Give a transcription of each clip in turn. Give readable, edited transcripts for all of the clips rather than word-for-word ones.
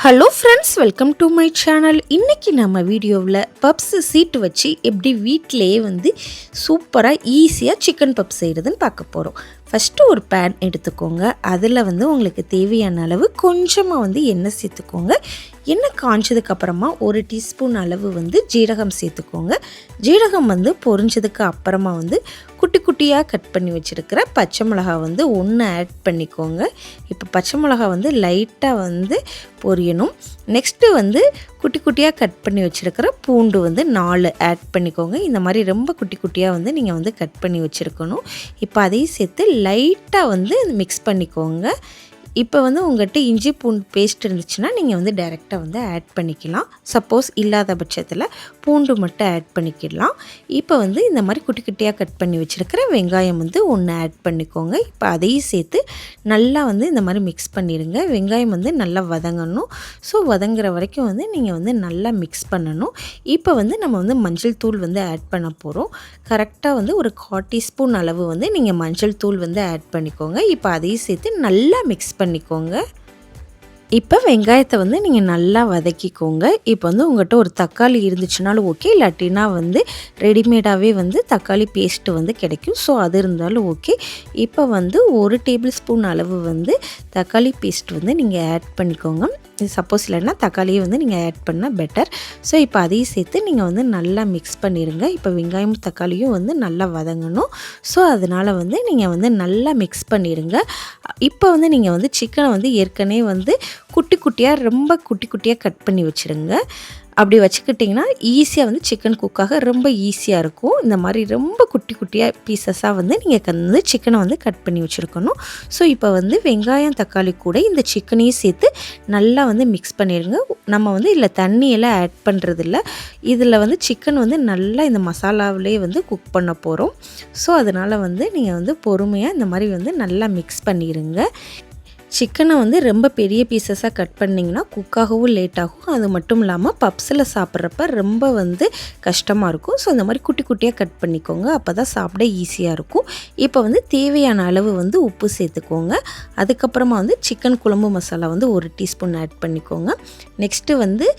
Hello friends, welcome to my channel. இன்றைக்கி நம்ம வீடியோவில் பப்ஸ் சீட்டு வச்சு எப்படி வீட்டிலையே சூப்பராக ஈஸியாக சிக்கன் பப்ஸ் செய்கிறதுன்னு பார்க்க போகிறோம். ஃபஸ்ட்டு ஒரு பேன் எடுத்துக்கோங்க. அதில் உங்களுக்கு தேவையான அளவு கொஞ்சமாக எண்ணெய் சேர்த்துக்கோங்க. எண்ணெய் காஞ்சதுக்கப்புறமா ஒரு டீஸ்பூன் அளவு ஜீரகம் சேர்த்துக்கோங்க. ஜீரகம் பொரிஞ்சதுக்கு அப்புறமா குட்டி குட்டியாக கட் பண்ணி வச்சுருக்கிற பச்சை மிளகா ஒன்று ஆட் பண்ணிக்கோங்க. இப்போ பச்சை மிளகா லைட்டாக பொரியணும். நெக்ஸ்ட்டு குட்டி குட்டியாக கட் பண்ணி வச்சுருக்கிற பூண்டு 4 ஆட் பண்ணிக்கோங்க. இந்த மாதிரி ரொம்ப குட்டி குட்டியாக நீங்கள் கட் பண்ணி வச்சுருக்கணும். இப்போ அதையும் சேர்த்து லைட்டாக மிக்ஸ் பண்ணிக்கோங்க. இப்போ உங்கள்கிட்ட இஞ்சி பூண்டு பேஸ்ட் இருந்துச்சுன்னா நீங்கள் டைரெக்டாக ஆட் பண்ணிக்கலாம். சப்போஸ் இல்லாத பட்சத்தில் பூண்டு மட்டும் ஆட் பண்ணிக்கலாம். இப்போ இந்த மாதிரி குட்டி குட்டியாக கட் பண்ணி வச்சுருக்கிற வெங்காயம் ஒன்று ஆட் பண்ணிக்கோங்க. இப்போ அதையும் சேர்த்து நல்லா இந்த மாதிரி மிக்ஸ் பண்ணிடுங்க. வெங்காயம் நல்லா வதங்கணும். ஸோ வதங்குற வரைக்கும் நீங்கள் நல்லா மிக்ஸ் பண்ணணும். இப்போ நம்ம மஞ்சள் தூள் ஆட் பண்ண போகிறோம். கரெக்டாக ஒரு 1/4 டீஸ்பூன் அளவு நீங்கள் மஞ்சள் தூள் ஆட் பண்ணிக்கோங்க. இப்போ அதையும் சேர்த்து நல்லா மிக்ஸ் பண்ணிக்கோங்க. இப்போ வெங்காயத்தை நீங்கள் நல்லா வதக்கிக்கோங்க. இப்போ உங்கள்கிட்ட ஒரு தக்காளி இருந்துச்சுனாலும் ஓகே, இல்லாட்டினா ரெடிமேடாகவே தக்காளி பேஸ்ட்டு கிடைக்கும். ஸோ அது இருந்தாலும் ஓகே. இப்போ 1 டேபிள் ஸ்பூன் அளவு தக்காளி பேஸ்ட் நீங்கள் ஆட் பண்ணிக்கோங்க. சப்போஸ் இல்லைன்னா தக்காளியை நீங்கள் ஆட் பண்ணால் பெட்டர். ஸோ இப்போ அதையும் சேர்த்து நீங்கள் நல்லா மிக்ஸ் பண்ணிடுங்க. இப்போ வெங்காயம் தக்காளியும் நல்லா வதங்கணும். ஸோ அதனால் நீங்கள் நல்லா மிக்ஸ் பண்ணிடுங்க. இப்போ நீங்கள் சிக்கனை ஏற்கனவே குட்டி குட்டியாக ரொம்ப குட்டி குட்டியாக கட் பண்ணி வச்சுடுங்க. அப்படி வச்சுக்கிட்டிங்கன்னா ஈஸியாக சிக்கன் குக்காக ரொம்ப ஈஸியாக இருக்கும். இந்த மாதிரி ரொம்ப குட்டி குட்டியாக பீசஸாக நீங்கள் சிக்கனை கட் பண்ணி வச்சுருக்கணும். ஸோ இப்போ வெங்காயம் தக்காளி கூட இந்த சிக்கனையும் சேர்த்து நல்லா மிக்ஸ் பண்ணிடுங்க. நம்ம இதில் தண்ணியெல்லாம் ஆட் பண்ணுறதில்ல. இதில் சிக்கன் நல்லா இந்த மசாலாவிலே குக் பண்ண போகிறோம். ஸோ அதனால் நீங்கள் பொறுமையாக இந்த மாதிரி நல்லா மிக்ஸ் பண்ணிடுங்க. சிக்கனை ரொம்ப பெரிய பீசஸாக கட் பண்ணிங்கன்னா குக்காகவும் லேட் ஆகும். அது மட்டும் இல்லாமல் பப்ஸில் சாப்பிட்றப்ப ரொம்ப கஷ்டமாக இருக்கும். ஸோ இந்த மாதிரி குட்டி குட்டியாக கட் பண்ணிக்கோங்க. அப்போ தான் சாப்பிட ஈஸியாக இருக்கும். இப்போ தேவையான அளவு உப்பு சேர்த்துக்கோங்க. அதுக்கப்புறமா சிக்கன் குழம்பு மசாலா 1 டீஸ்பூன் ஆட் பண்ணிக்கோங்க. நெக்ஸ்ட்டு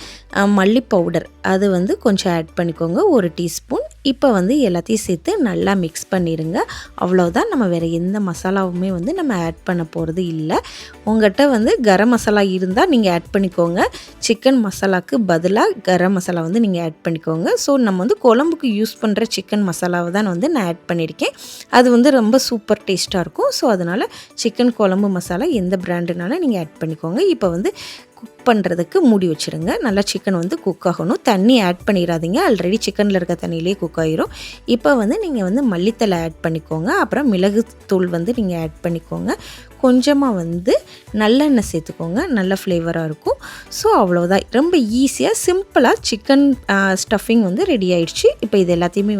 மல்லி பவுடர் அது கொஞ்சம் ஆட் பண்ணிக்கோங்க, 1 டீஸ்பூன். இப்போ எல்லாத்தையும் சேர்த்து நல்லா மிக்ஸ் பண்ணிடுங்க. அவ்வளோதான். நம்ம வேறு எந்த மசாலாவுமே நம்ம ஆட் பண்ண போகிறது இல்லை. உங்கள்கிட்ட கரம் மசாலா இருந்தால் நீங்கள் ஆட் பண்ணிக்கோங்க. சிக்கன் மசாலாவுக்கு பதிலாக கரம் மசாலா நீங்கள் ஆட் பண்ணிக்கோங்க. ஸோ நம்ம குழம்புக்கு யூஸ் பண்ணுற சிக்கன் மசாலாவை தான் நான் ஆட் பண்ணியிருக்கேன். அது ரொம்ப சூப்பர் டேஸ்ட்டாக இருக்கும். ஸோ அதனால் சிக்கன் குழம்பு மசாலா எந்த பிராண்டுனாலும் நீங்கள் ஆட் பண்ணிக்கோங்க. இப்போ குக் பண்ணுறதுக்கு மூடி வச்சுருங்க. நல்லா சிக்கன் குக் ஆகணும். தண்ணி ஆட் பண்ணிடாதீங்க. ஆல்ரெடி சிக்கனில் இருக்க தண்ணியிலே குக் ஆகிரும். இப்போ நீங்கள் மல்லித்தலை ஆட் பண்ணிக்கோங்க. அப்புறம் மிளகுத்தூள் நீங்கள் ஆட் பண்ணிக்கோங்க. கொஞ்சமாக நல்லெண்ணெய் சேர்த்துக்கோங்க. நல்ல ஃப்ளேவராக இருக்கும். ஸோ அவ்வளோதான். ரொம்ப ஈஸியாக சிம்பிளாக சிக்கன் ஸ்டஃபிங் ரெடி ஆகிடுச்சு. இப்போ இது எல்லாத்தையுமே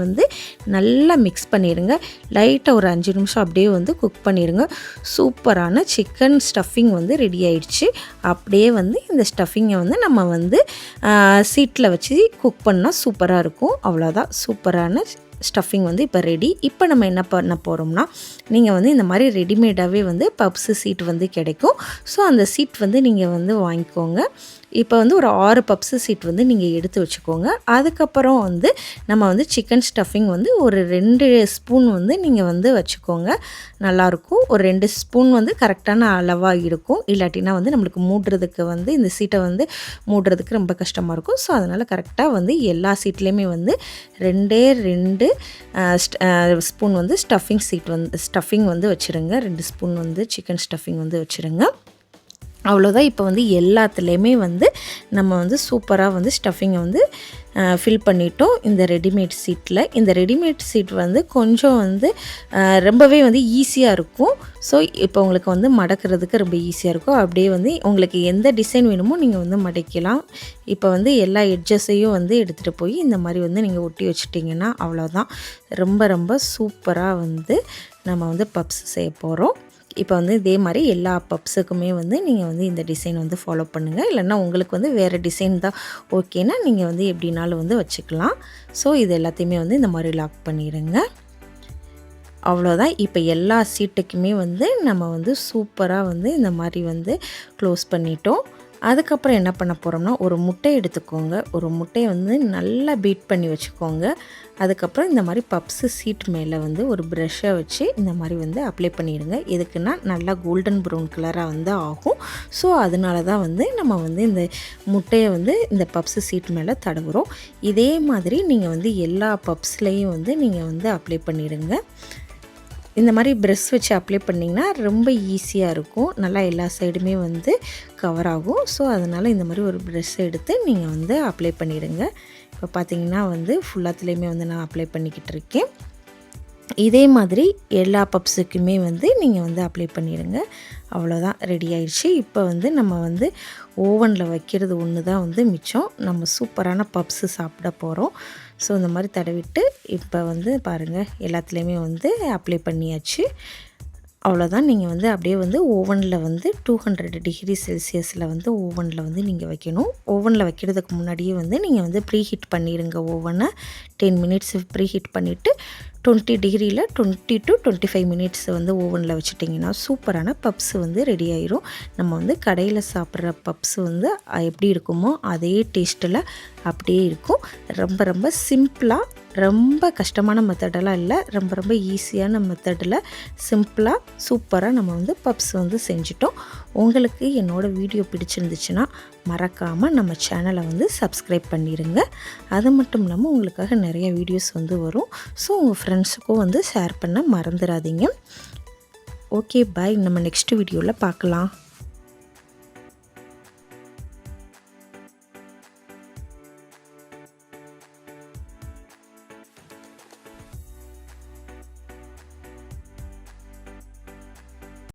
நல்லா மிக்ஸ் பண்ணிடுங்க. லைட்டாக ஒரு 5 நிமிஷம் அப்படியே குக் பண்ணிடுங்க. சூப்பரான சிக்கன் ஸ்டஃபிங் ரெடி ஆகிடுச்சு. அப்படியே இந்த ஸ்டஃபிங்கை நம்ம சீட்டில் வச்சு குக் பண்ணால் சூப்பராக இருக்கும். அவ்வளோதான். சூப்பரான ஸ்டஃபிங் இப்போ ரெடி. இப்போ நம்ம என்ன பண்ண போகிறோம்னா, நீங்கள் இந்த மாதிரி ரெடிமேடாகவே பப்ஸு சீட் கிடைக்கும். ஸோ அந்த சீட் நீங்கள் வாங்கிக்கோங்க. இப்போ ஒரு 6 பப்ஸு சீட் நீங்கள் எடுத்து வச்சுக்கோங்க. அதுக்கப்புறம் நம்ம சிக்கன் ஸ்டஃபிங் ஒரு 2 ஸ்பூன் நீங்கள் வச்சுக்கோங்க. நல்லாயிருக்கும். ஒரு 2 ஸ்பூன் கரெக்டான அளவாக இருக்கும். இல்லாட்டினா நம்மளுக்கு மூடுறதுக்கு இந்த சீட்டை மூடுறதுக்கு ரொம்ப கஷ்டமாக இருக்கும். ஸோ அதனால் கரெக்டாக எல்லா சீட்லேயுமே 2 ஸ்பூன் ஸ்டஃபிங் வச்சுருங்க. 2 ஸ்பூன் சிக்கன் ஸ்டஃபிங் வச்சுருங்க. அவ்வளோதான். இப்போ எல்லாத்துலேயுமே நம்ம சூப்பராக ஸ்டஃபிங்கை ஃபில் பண்ணிட்டோம் இந்த ரெடிமேட் சீட்டில். இந்த ரெடிமேட் சீட் கொஞ்சம் ரொம்பவே ஈஸியாக இருக்கும். ஸோ இப்போ உங்களுக்கு மடக்கிறதுக்கு ரொம்ப ஈஸியாக இருக்கும். அப்படியே உங்களுக்கு எந்த டிசைன் வேணுமோ நீங்கள் மடக்கலாம். இப்போ எல்லா எட்ஜஸையும் எடுத்துகிட்டு போய் இந்த மாதிரி நீங்கள் ஒட்டி வச்சிட்டிங்கன்னா அவ்வளோதான். ரொம்ப ரொம்ப சூப்பராக நம்ம பப்ஸ் செய்ய போகிறோம். இப்போ இதே மாதிரி எல்லா பப்ஸுக்குமே நீங்கள் இந்த டிசைன் ஃபாலோ பண்ணுங்கள். இல்லைன்னா உங்களுக்கு வேறு டிசைன் தான் ஓகேன்னா நீங்கள் எப்படினாலும் வச்சுக்கலாம். ஸோ இது எல்லாத்தையுமே இந்த மாதிரி லாக் பண்ணிடுங்க. அவ்வளோதான். இப்போ எல்லா சீட்டுக்குமே நம்ம சூப்பராக இந்த மாதிரி க்ளோஸ் பண்ணிட்டோம். அதுக்கப்புறம் என்ன பண்ண போகிறோம்னா ஒரு முட்டை எடுத்துக்கோங்க. ஒரு முட்டையை வந்து நல்லா பீட் பண்ணி வச்சுக்கோங்க. அதுக்கப்புறம் இந்த மாதிரி பப்ஸு சீட் மேலே வந்து ஒரு ப்ரஷ்ஷை வச்சு இந்த மாதிரி வந்து அப்ளை பண்ணிடுங்க. எதுக்குன்னா நல்லா கோல்டன் ப்ரௌன் கலராக வந்து ஆகும். ஸோ அதனால தான் வந்து நம்ம வந்து இந்த முட்டையை வந்து இந்த பப்ஸு சீட் மேலே தடவுறோம். இதே மாதிரி நீங்கள் வந்து எல்லா பப்ஸ்லேயும் வந்து நீங்கள் வந்து அப்ளை பண்ணிடுங்க. இந்த மாதிரி ப்ரஷ் வச்சு அப்ளை பண்ணிங்கன்னா ரொம்ப ஈஸியாக இருக்கும். நல்லா எல்லா சைடுமே வந்து கவர் ஆகும். ஸோ அதனால் இந்த மாதிரி ஒரு ப்ரஷ் எடுத்து நீங்கள் வந்து அப்ளை பண்ணிடுங்க. இப்போ பார்த்திங்கன்னா வந்து ஃபுல்லாத்துலேயுமே வந்து நான் அப்ளை பண்ணிக்கிட்டு இருக்கேன். இதே மாதிரி எல்லா பப்ஸுக்குமே வந்து நீங்கள் வந்து அப்ளை பண்ணிடுங்க. அவ்வளோதான், ரெடி ஆயிடுச்சு. இப்போ வந்து நம்ம வந்து ஓவனில் வைக்கிறது ஒன்று தான் வந்து மிச்சம். நம்ம சூப்பரான பப்ஸு சாப்பிட போகிறோம். ஸோ இந்த மாதிரி தடவிட்டு இப்போ வந்து பாருங்கள் எல்லாத்துலேயுமே வந்து அப்ளை பண்ணியாச்சு. அவ்வளோதான். நீங்கள் வந்து அப்படியே வந்து ஓவனில் வந்து 200 டிகிரி செல்சியஸில் வந்து ஓவனில் வந்து நீங்கள் வைக்கணும். ஓவனில் வைக்கிறதுக்கு முன்னாடியே வந்து நீங்கள் வந்து ப்ரீ ஹீட் பண்ணிடுங்க. ஓவனை 10 மினிட்ஸ் ப்ரீ ஹீட் பண்ணிவிட்டு 20 டிகிரியில் 20 to 25 மினிட்ஸ் வந்து ஓவனில் வச்சுட்டிங்கன்னா சூப்பரான பப்ஸ் வந்து ரெடி ஆயிரும். நம்ம வந்து கடையில் சாப்பிட்ற பப்ஸ் வந்து எப்படி இருக்குமோ அதே டேஸ்ட்டில் அப்படியே இருக்கும். ரொம்ப ரொம்ப சிம்பிளாக, ரொம்ப கஷ்டமான மெத்தடெல்லாம் இல்லை, ரொம்ப ரொம்ப ஈஸியான மெத்தடில் சிம்பிளாக சூப்பராக நம்ம வந்து பப்ஸ் வந்து செஞ்சிட்டோம். உங்களுக்கு என்னோடய வீடியோ பிடிச்சிருந்துச்சுன்னா மறக்காமல் நம்ம சேனலை வந்து சப்ஸ்கிரைப் பண்ணிடுங்க. அது மட்டும் இல்லாமல் உங்களுக்காக நிறைய வீடியோஸ் வந்து வரும். ஸோ உங்கள் ஃப்ரெண்ட்ஸுக்கும் வந்து ஷேர் பண்ண மறந்துடாதீங்க. ஓகே, பாய். நம்ம நெக்ஸ்ட் வீடியோவில் பார்க்கலாம்.